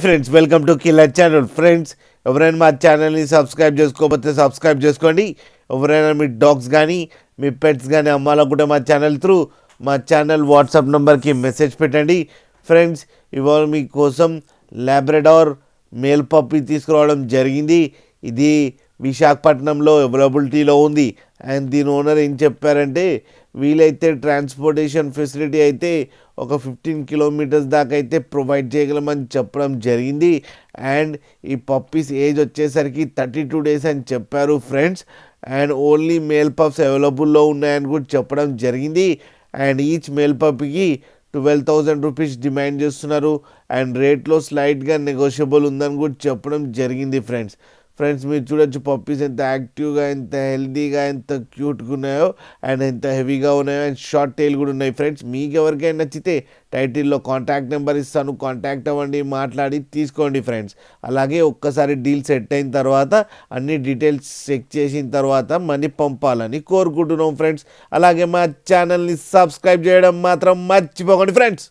Friends, welcome to killer channel. Friends, ఎవరైనా మా ఛానల్ని సబ్స్క్రైబ్ చేసుకోకపోతే సబ్స్క్రైబ్ చేసుకోండి. ఎవరైనా మీ డాగ్స్ కానీ మీ పెట్స్ కానీ అమ్మాలనుకుంటే మా ఛానల్ వాట్సాప్ నెంబర్కి మెసేజ్ పెట్టండి. ఫ్రెండ్స్, ఇవాళ మీకోసం లాబ్రడార్ మేల్ పప్పీ తీసుకురావడం జరిగింది. ఇది విశాఖపట్నంలో అవైలబిలిటీలో ఉంది. అండ్ దీని ఓనర్ ఏం చెప్పారంటే, వీలైతే ట్రాన్స్పోర్టేషన్ ఫెసిలిటీ అయితే ఒక 15 కిలోమీటర్స్ దాకా అయితే ప్రొవైడ్ చేయగలమని చెప్పడం జరిగింది. అండ్ ఈ పప్పీస్ ఏజ్ వచ్చేసరికి 32 డేస్ అని చెప్పారు friends. And only male pups అవైలబుల్లో ఉన్నాయని కూడా చెప్పడం జరిగింది. అండ్ ఈచ్ మేల్ పప్పీకి 12,000 రూపీస్ డిమాండ్ చేస్తున్నారు. అండ్ రేట్లో స్లైట్గా నెగోషియబుల్ ఉందని కూడా చెప్పడం జరిగింది ఫ్రెండ్స్. మీరు చూడొచ్చు పప్పీస్ ఎంత యాక్టివ్గా, ఎంత హెల్తీగా, ఎంత క్యూట్గా ఉన్నాయో, అండ్ ఎంత హెవీగా ఉన్నాయో, అండ్ షార్ట్ టైల్ కూడా ఉన్నాయి ఫ్రెండ్స్. మీకు ఎవరికైనా నచ్చితే టైటిల్లో కాంటాక్ట్ నెంబర్ ఇస్తాను, కాంటాక్ట్ అవ్వండి, మాట్లాడి తీసుకోండి ఫ్రెండ్స్. అలాగే ఒక్కసారి డీల్ సెట్ అయిన తర్వాత అన్ని డీటెయిల్స్ చెక్ చేసిన తర్వాత మనీ పంపాలని కోరుకుంటున్నాం ఫ్రెండ్స్. అలాగే మా ఛానల్ని సబ్స్క్రైబ్ చేయడం మాత్రం మర్చిపోకండి ఫ్రెండ్స్.